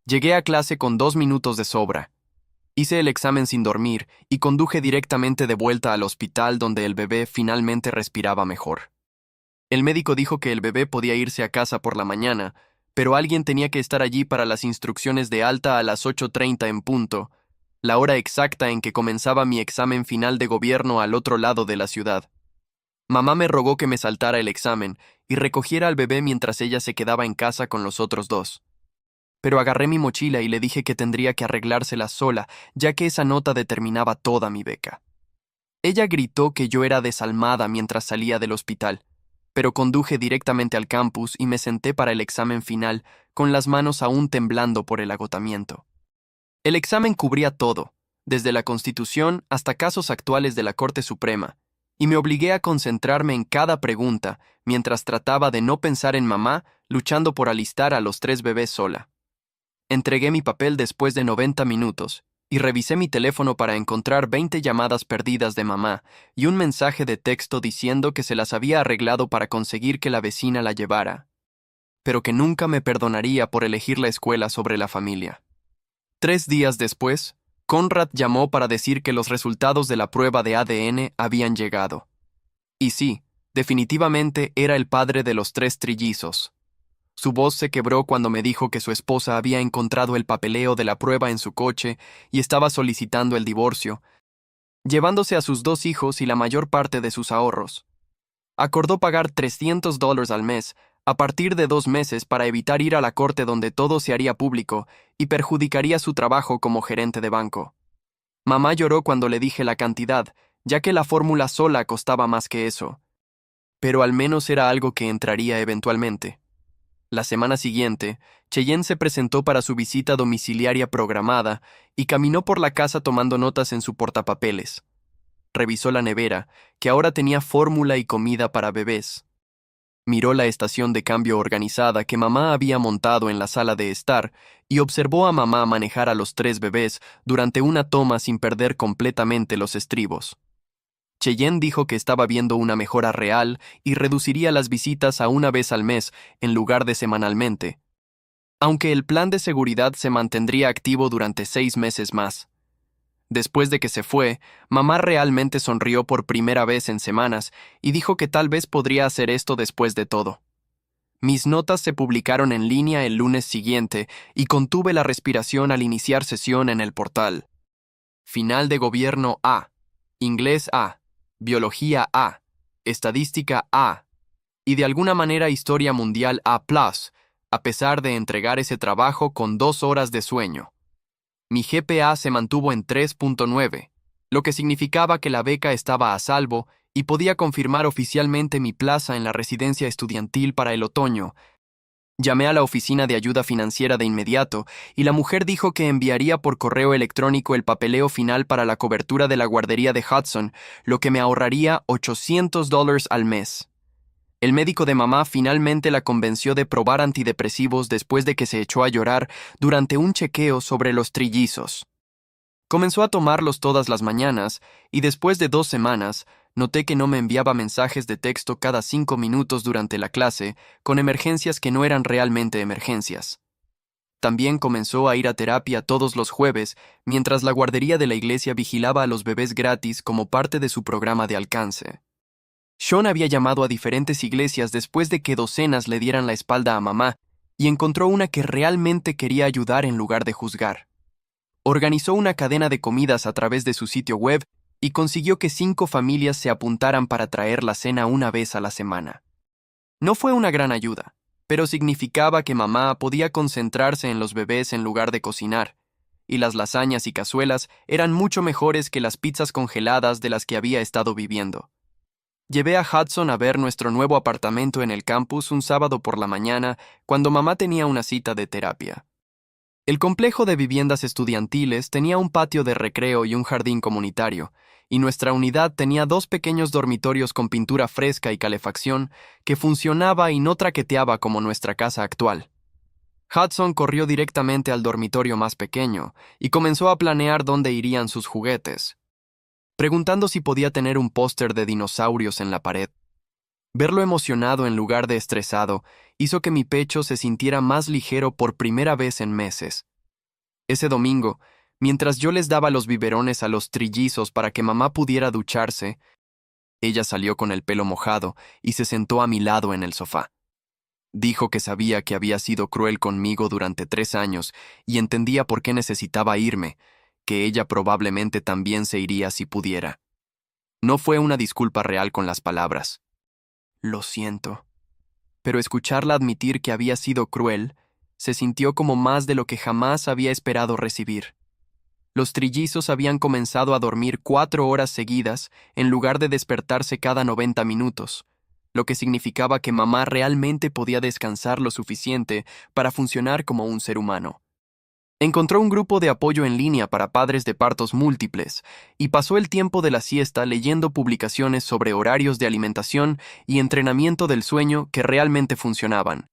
Llegué a clase con 2 minutos de sobra. Hice el examen sin dormir y conduje directamente de vuelta al hospital donde el bebé finalmente respiraba mejor. El médico dijo que el bebé podía irse a casa por la mañana, pero alguien tenía que estar allí para las instrucciones de alta a las 8:30 en punto, la hora exacta en que comenzaba mi examen final de gobierno al otro lado de la ciudad. Mamá me rogó que me saltara el examen y recogiera al bebé mientras ella se quedaba en casa con los otros 2. Pero agarré mi mochila y le dije que tendría que arreglársela sola, ya que esa nota determinaba toda mi beca. Ella gritó que yo era desalmada mientras salía del hospital, pero conduje directamente al campus y me senté para el examen final, con las manos aún temblando por el agotamiento. El examen cubría todo, desde la Constitución hasta casos actuales de la Corte Suprema, y me obligué a concentrarme en cada pregunta mientras trataba de no pensar en mamá luchando por alistar a los 3 bebés sola. Entregué mi papel después de 90 minutos y revisé mi teléfono para encontrar 20 llamadas perdidas de mamá y un mensaje de texto diciendo que se las había arreglado para conseguir que la vecina la llevara, pero que nunca me perdonaría por elegir la escuela sobre la familia. 3 días después, Conrad llamó para decir que los resultados de la prueba de ADN habían llegado. Y sí, definitivamente era el padre de los 3 trillizos. Su voz se quebró cuando me dijo que su esposa había encontrado el papeleo de la prueba en su coche y estaba solicitando el divorcio, llevándose a sus 2 hijos y la mayor parte de sus ahorros. Acordó pagar $300 al mes a partir de 2 meses para evitar ir a la corte donde todo se haría público y perjudicaría su trabajo como gerente de banco. Mamá lloró cuando le dije la cantidad, ya que la fórmula sola costaba más que eso. Pero al menos era algo que entraría eventualmente. La semana siguiente, Cheyenne se presentó para su visita domiciliaria programada y caminó por la casa tomando notas en su portapapeles. Revisó la nevera, que ahora tenía fórmula y comida para bebés. Miró la estación de cambio organizada que mamá había montado en la sala de estar y observó a mamá manejar a los 3 bebés durante una toma sin perder completamente los estribos. Cheyenne dijo que estaba viendo una mejora real y reduciría las visitas a 1 vez al mes en lugar de semanalmente, aunque el plan de seguridad se mantendría activo durante 6 meses más. Después de que se fue, mamá realmente sonrió por primera vez en semanas y dijo que tal vez podría hacer esto después de todo. Mis notas se publicaron en línea el lunes siguiente y contuve la respiración al iniciar sesión en el portal. Final de gobierno A, inglés A, biología A, estadística A, y de alguna manera historia mundial A+, a pesar de entregar ese trabajo con 2 horas de sueño. Mi GPA se mantuvo en 3.9, lo que significaba que la beca estaba a salvo y podía confirmar oficialmente mi plaza en la residencia estudiantil para el otoño. Llamé a la oficina de ayuda financiera de inmediato y la mujer dijo que enviaría por correo electrónico el papeleo final para la cobertura de la guardería de Hudson, lo que me ahorraría $800 al mes. El médico de mamá finalmente la convenció de probar antidepresivos después de que se echó a llorar durante un chequeo sobre los trillizos. Comenzó a tomarlos todas las mañanas y después de 2 semanas, noté que no me enviaba mensajes de texto cada 5 minutos durante la clase con emergencias que no eran realmente emergencias. También comenzó a ir a terapia todos los jueves mientras la guardería de la iglesia vigilaba a los bebés gratis como parte de su programa de alcance. Sean había llamado a diferentes iglesias después de que docenas le dieran la espalda a mamá y encontró una que realmente quería ayudar en lugar de juzgar. Organizó una cadena de comidas a través de su sitio web y consiguió que 5 familias se apuntaran para traer la cena 1 vez a la semana. No fue una gran ayuda, pero significaba que mamá podía concentrarse en los bebés en lugar de cocinar, y las lasañas y cazuelas eran mucho mejores que las pizzas congeladas de las que había estado viviendo. Llevé a Hudson a ver nuestro nuevo apartamento en el campus un sábado por la mañana cuando mamá tenía una cita de terapia. El complejo de viviendas estudiantiles tenía un patio de recreo y un jardín comunitario, y nuestra unidad tenía 2 pequeños dormitorios con pintura fresca y calefacción que funcionaba y no traqueteaba como nuestra casa actual. Hudson corrió directamente al dormitorio más pequeño y comenzó a planear dónde irían sus juguetes, preguntando si podía tener un póster de dinosaurios en la pared. Verlo emocionado en lugar de estresado hizo que mi pecho se sintiera más ligero por primera vez en meses. Ese domingo, mientras yo les daba los biberones a los trillizos para que mamá pudiera ducharse, ella salió con el pelo mojado y se sentó a mi lado en el sofá. Dijo que sabía que había sido cruel conmigo durante 3 años y entendía por qué necesitaba irme, que ella probablemente también se iría si pudiera. No fue una disculpa real con las palabras. Lo siento. Pero escucharla admitir que había sido cruel se sintió como más de lo que jamás había esperado recibir. Los trillizos habían comenzado a dormir 4 horas seguidas en lugar de despertarse cada 90 minutos, lo que significaba que mamá realmente podía descansar lo suficiente para funcionar como un ser humano. Encontró un grupo de apoyo en línea para padres de partos múltiples y pasó el tiempo de la siesta leyendo publicaciones sobre horarios de alimentación y entrenamiento del sueño que realmente funcionaban.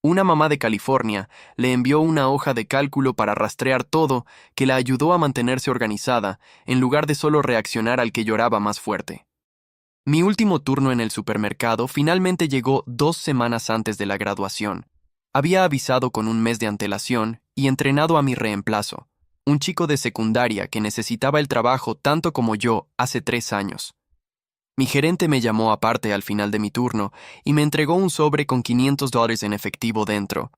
Una mamá de California le envió una hoja de cálculo para rastrear todo que la ayudó a mantenerse organizada en lugar de solo reaccionar al que lloraba más fuerte. Mi último turno en el supermercado finalmente llegó 2 semanas antes de la graduación. Había avisado con un mes de antelación y entrenado a mi reemplazo, un chico de secundaria que necesitaba el trabajo tanto como yo hace 3 años. Mi gerente me llamó aparte al final de mi turno y me entregó un sobre con $500 en efectivo dentro,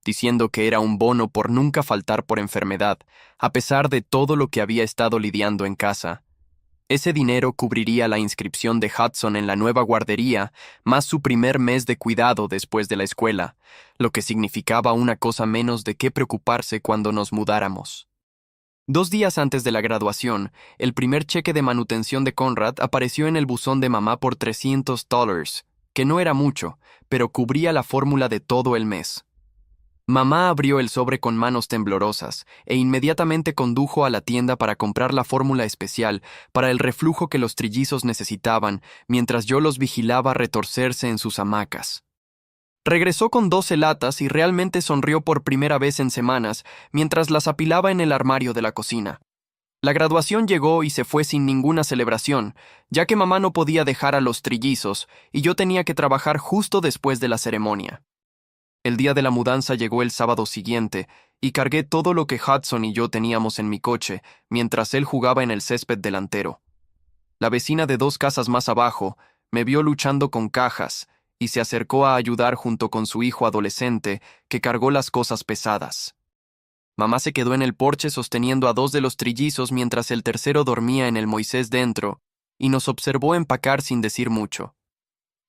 diciendo que era un bono por nunca faltar por enfermedad, a pesar de todo lo que había estado lidiando en casa. Ese dinero cubriría la inscripción de Hudson en la nueva guardería, más su primer mes de cuidado después de la escuela, lo que significaba una cosa menos de qué preocuparse cuando nos mudáramos. 2 días antes de la graduación, el primer cheque de manutención de Conrad apareció en el buzón de mamá por $300, que no era mucho, pero cubría la fórmula de todo el mes. Mamá abrió el sobre con manos temblorosas e inmediatamente condujo a la tienda para comprar la fórmula especial para el reflujo que los trillizos necesitaban, mientras yo los vigilaba retorcerse en sus hamacas. Regresó con 12 latas y realmente sonrió por primera vez en semanas mientras las apilaba en el armario de la cocina. La graduación llegó y se fue sin ninguna celebración, ya que mamá no podía dejar a los trillizos y yo tenía que trabajar justo después de la ceremonia. El día de la mudanza llegó el sábado siguiente y cargué todo lo que Hudson y yo teníamos en mi coche mientras él jugaba en el césped delantero. La vecina de 2 casas más abajo me vio luchando con cajas y se acercó a ayudar junto con su hijo adolescente, que cargó las cosas pesadas. Mamá se quedó en el porche sosteniendo a 2 de los trillizos mientras el tercero dormía en el Moisés dentro, y nos observó empacar sin decir mucho.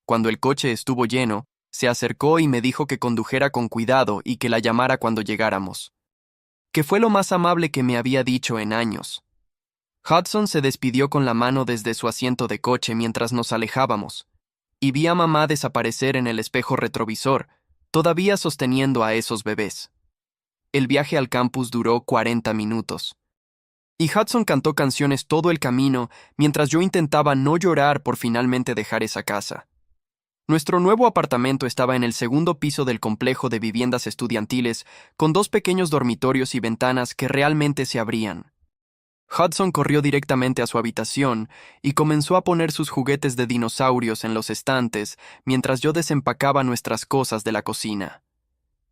Cuando el coche estuvo lleno, se acercó y me dijo que condujera con cuidado y que la llamara cuando llegáramos. Que fue lo más amable que me había dicho en años. Hudson se despidió con la mano desde su asiento de coche mientras nos alejábamos, y vi a mamá desaparecer en el espejo retrovisor, todavía sosteniendo a esos bebés. El viaje al campus duró 40 minutos. Y Hudson cantó canciones todo el camino mientras yo intentaba no llorar por finalmente dejar esa casa. Nuestro nuevo apartamento estaba en el segundo piso del complejo de viviendas estudiantiles, con 2 pequeños dormitorios y ventanas que realmente se abrían. Hudson corrió directamente a su habitación y comenzó a poner sus juguetes de dinosaurios en los estantes mientras yo desempacaba nuestras cosas de la cocina.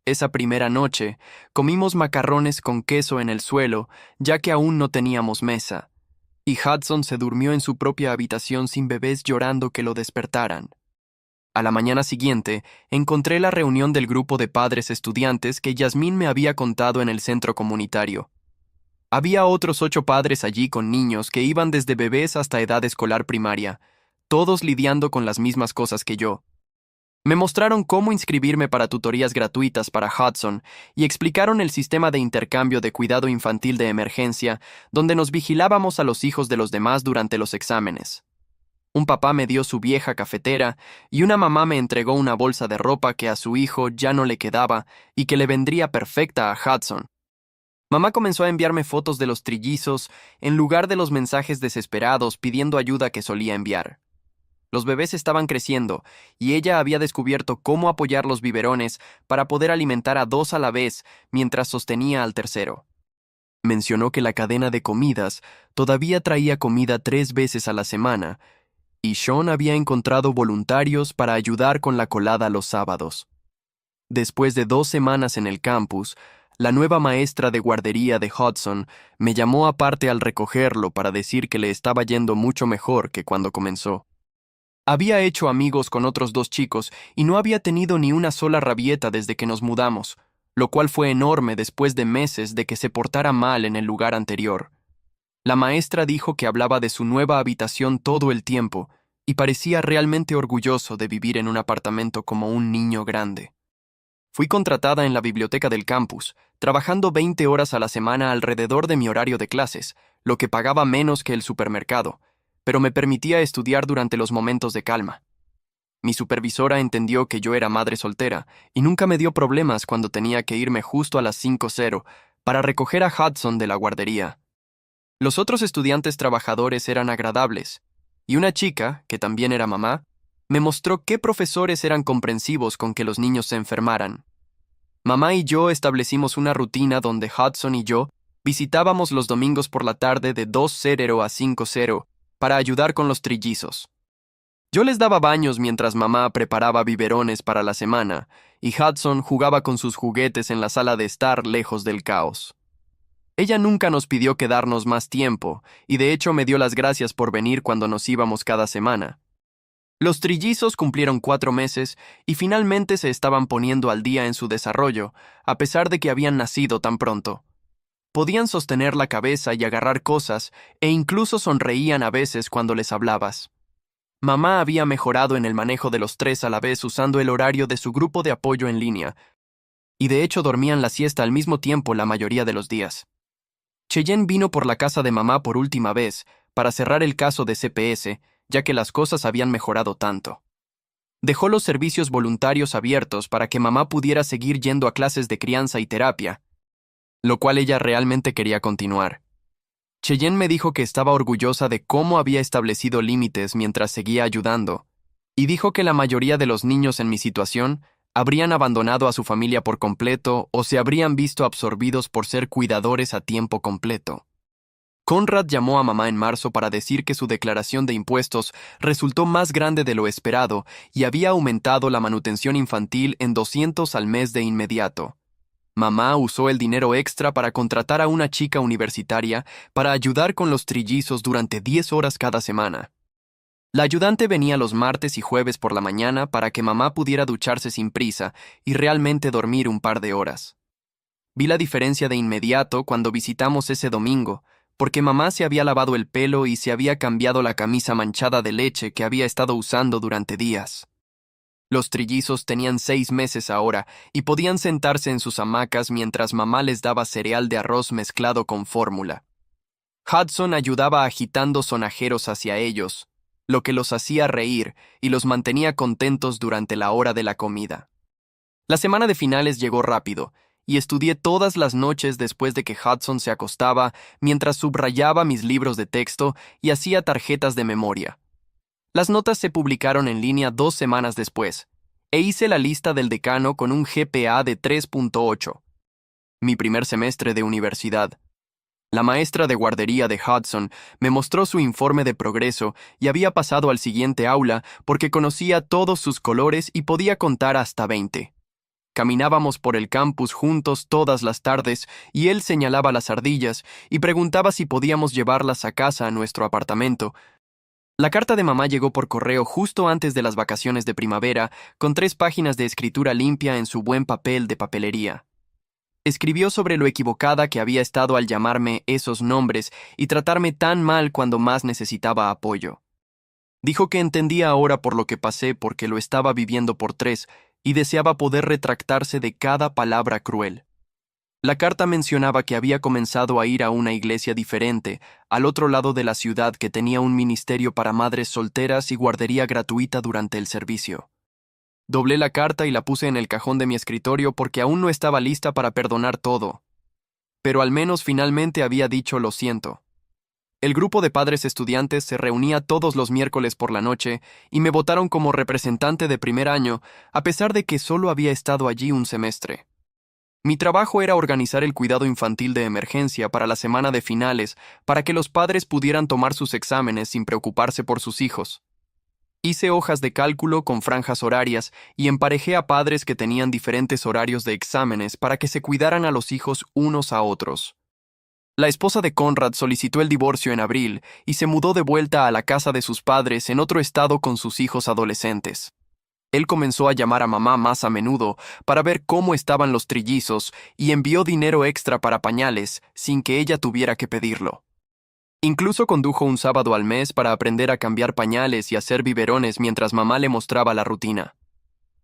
Esa primera noche, comimos macarrones con queso en el suelo, ya que aún no teníamos mesa, y Hudson se durmió en su propia habitación sin bebés llorando que lo despertaran. A la mañana siguiente, encontré la reunión del grupo de padres estudiantes que Yasmín me había contado en el centro comunitario. Había otros 8 padres allí con niños que iban desde bebés hasta edad escolar primaria, todos lidiando con las mismas cosas que yo. Me mostraron cómo inscribirme para tutorías gratuitas para Hudson y explicaron el sistema de intercambio de cuidado infantil de emergencia, donde nos vigilábamos a los hijos de los demás durante los exámenes. Un papá me dio su vieja cafetera y una mamá me entregó una bolsa de ropa que a su hijo ya no le quedaba y que le vendría perfecta a Hudson. Mamá comenzó a enviarme fotos de los trillizos en lugar de los mensajes desesperados pidiendo ayuda que solía enviar. Los bebés estaban creciendo y ella había descubierto cómo apoyar los biberones para poder alimentar a 2 a la vez mientras sostenía al tercero. Mencionó que la cadena de comidas todavía traía comida 3 veces a la semana y Sean había encontrado voluntarios para ayudar con la colada los sábados. Después de 2 semanas en el campus, la nueva maestra de guardería de Hudson me llamó aparte al recogerlo para decir que le estaba yendo mucho mejor que cuando comenzó. Había hecho amigos con otros 2 chicos y no había tenido ni una sola rabieta desde que nos mudamos, lo cual fue enorme después de meses de que se portara mal en el lugar anterior. La maestra dijo que hablaba de su nueva habitación todo el tiempo y parecía realmente orgulloso de vivir en un apartamento como un niño grande. Fui contratada en la biblioteca del campus, trabajando 20 horas a la semana alrededor de mi horario de clases, lo que pagaba menos que el supermercado, pero me permitía estudiar durante los momentos de calma. Mi supervisora entendió que yo era madre soltera y nunca me dio problemas cuando tenía que irme justo a las 5:00 para recoger a Hudson de la guardería. Los otros estudiantes trabajadores eran agradables, y una chica, que también era mamá, me mostró qué profesores eran comprensivos con que los niños se enfermaran. Mamá y yo establecimos una rutina donde Hudson y yo visitábamos los domingos por la tarde de 2:00 a 5:00 para ayudar con los trillizos. Yo les daba baños mientras mamá preparaba biberones para la semana, y Hudson jugaba con sus juguetes en la sala de estar lejos del caos. Ella nunca nos pidió quedarnos más tiempo, y de hecho me dio las gracias por venir cuando nos íbamos cada semana. Los trillizos cumplieron 4 meses y finalmente se estaban poniendo al día en su desarrollo, a pesar de que habían nacido tan pronto. Podían sostener la cabeza y agarrar cosas, e incluso sonreían a veces cuando les hablabas. Mamá había mejorado en el manejo de los 3 a la vez usando el horario de su grupo de apoyo en línea, y de hecho dormían la siesta al mismo tiempo la mayoría de los días. Cheyenne vino por la casa de mamá por última vez para cerrar el caso de CPS, ya que las cosas habían mejorado tanto. Dejó los servicios voluntarios abiertos para que mamá pudiera seguir yendo a clases de crianza y terapia, lo cual ella realmente quería continuar. Cheyenne me dijo que estaba orgullosa de cómo había establecido límites mientras seguía ayudando, y dijo que la mayoría de los niños en mi situación habrían abandonado a su familia por completo o se habrían visto absorbidos por ser cuidadores a tiempo completo. Conrad llamó a mamá en marzo para decir que su declaración de impuestos resultó más grande de lo esperado y había aumentado la manutención infantil en $200 al mes de inmediato. Mamá usó el dinero extra para contratar a una chica universitaria para ayudar con los trillizos durante 10 horas cada semana. La ayudante venía los martes y jueves por la mañana para que mamá pudiera ducharse sin prisa y realmente dormir un par de horas. Vi la diferencia de inmediato cuando visitamos ese domingo, porque mamá se había lavado el pelo y se había cambiado la camisa manchada de leche que había estado usando durante días. Los trillizos tenían 6 meses ahora y podían sentarse en sus hamacas mientras mamá les daba cereal de arroz mezclado con fórmula. Hudson ayudaba agitando sonajeros hacia ellos, lo que los hacía reír y los mantenía contentos durante la hora de la comida. La semana de finales llegó rápido, y estudié todas las noches después de que Hudson se acostaba mientras subrayaba mis libros de texto y hacía tarjetas de memoria. Las notas se publicaron en línea 2 semanas después, e hice la lista del decano con un GPA de 3.8. Mi primer semestre de universidad. La maestra de guardería de Hudson me mostró su informe de progreso y había pasado al siguiente aula porque conocía todos sus colores y podía contar hasta 20. Caminábamos por el campus juntos todas las tardes y él señalaba las ardillas y preguntaba si podíamos llevarlas a casa a nuestro apartamento. La carta de mamá llegó por correo justo antes de las vacaciones de primavera, con 3 páginas de escritura limpia en su buen papel de papelería. Escribió sobre lo equivocada que había estado al llamarme esos nombres y tratarme tan mal cuando más necesitaba apoyo. Dijo que entendía ahora por lo que pasé porque lo estaba viviendo por 3 y deseaba poder retractarse de cada palabra cruel. La carta mencionaba que había comenzado a ir a una iglesia diferente, al otro lado de la ciudad que tenía un ministerio para madres solteras y guardería gratuita durante el servicio. Doblé la carta y la puse en el cajón de mi escritorio porque aún no estaba lista para perdonar todo. Pero al menos finalmente había dicho lo siento. El grupo de padres estudiantes se reunía todos los miércoles por la noche y me votaron como representante de primer año, a pesar de que solo había estado allí un semestre. Mi trabajo era organizar el cuidado infantil de emergencia para la semana de finales para que los padres pudieran tomar sus exámenes sin preocuparse por sus hijos. Hice hojas de cálculo con franjas horarias y emparejé a padres que tenían diferentes horarios de exámenes para que se cuidaran a los hijos unos a otros. La esposa de Conrad solicitó el divorcio en abril y se mudó de vuelta a la casa de sus padres en otro estado con sus hijos adolescentes. Él comenzó a llamar a mamá más a menudo para ver cómo estaban los trillizos y envió dinero extra para pañales sin que ella tuviera que pedirlo. Incluso condujo un sábado al mes para aprender a cambiar pañales y hacer biberones mientras mamá le mostraba la rutina.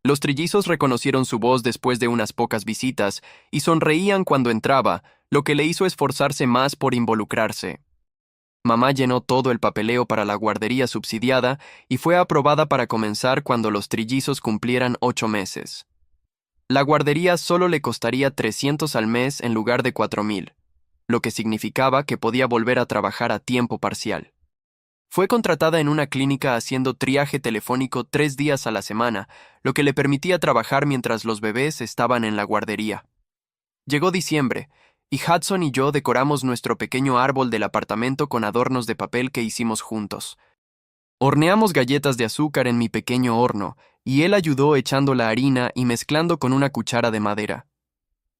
Los trillizos reconocieron su voz después de unas pocas visitas y sonreían cuando entraba, lo que le hizo esforzarse más por involucrarse. Mamá llenó todo el papeleo para la guardería subsidiada y fue aprobada para comenzar cuando los trillizos cumplieran 8 meses. La guardería solo le costaría 300 al mes en lugar de 4,000, lo que significaba que podía volver a trabajar a tiempo parcial. Fue contratada en una clínica haciendo triaje telefónico 3 días a la semana, lo que le permitía trabajar mientras los bebés estaban en la guardería. Llegó diciembre, y Hudson y yo decoramos nuestro pequeño árbol del apartamento con adornos de papel que hicimos juntos. Horneamos galletas de azúcar en mi pequeño horno, y él ayudó echando la harina y mezclando con una cuchara de madera.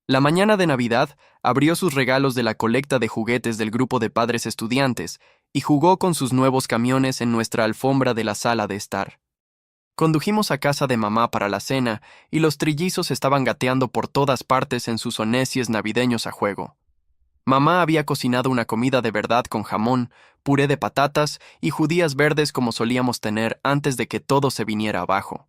La mañana de Navidad abrió sus regalos de la colecta de juguetes del grupo de padres estudiantes y jugó con sus nuevos camiones en nuestra alfombra de la sala de estar. Condujimos a casa de mamá para la cena y los trillizos estaban gateando por todas partes en sus onesies navideños a juego. Mamá había cocinado una comida de verdad con jamón, puré de patatas y judías verdes como solíamos tener antes de que todo se viniera abajo.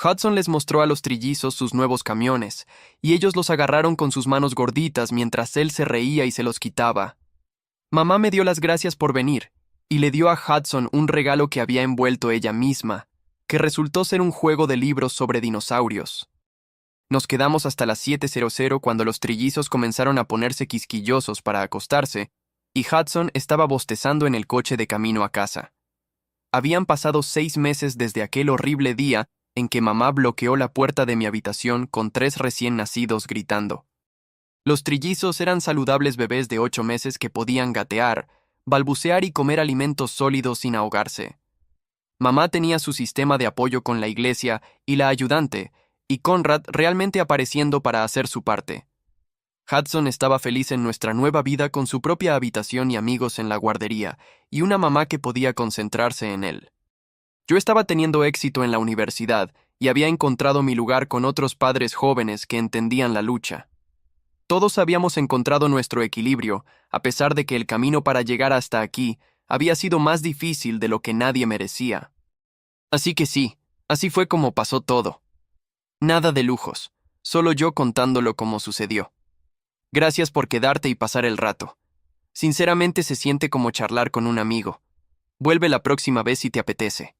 Hudson les mostró a los trillizos sus nuevos camiones, y ellos los agarraron con sus manos gorditas mientras él se reía y se los quitaba. Mamá me dio las gracias por venir, y le dio a Hudson un regalo que había envuelto ella misma, que resultó ser un juego de libros sobre dinosaurios. Nos quedamos hasta las 7:00 cuando los trillizos comenzaron a ponerse quisquillosos para acostarse, y Hudson estaba bostezando en el coche de camino a casa. Habían pasado 6 meses desde aquel horrible día en que mamá bloqueó la puerta de mi habitación con 3 recién nacidos gritando. Los trillizos eran saludables bebés de 8 meses que podían gatear, balbucear y comer alimentos sólidos sin ahogarse. Mamá tenía su sistema de apoyo con la iglesia y la ayudante, y Conrad realmente apareciendo para hacer su parte. Hudson estaba feliz en nuestra nueva vida con su propia habitación y amigos en la guardería, y una mamá que podía concentrarse en él. Yo estaba teniendo éxito en la universidad y había encontrado mi lugar con otros padres jóvenes que entendían la lucha. Todos habíamos encontrado nuestro equilibrio, a pesar de que el camino para llegar hasta aquí había sido más difícil de lo que nadie merecía. Así que sí, así fue como pasó todo. Nada de lujos, solo yo contándolo como sucedió. Gracias por quedarte y pasar el rato. Sinceramente se siente como charlar con un amigo. Vuelve la próxima vez si te apetece.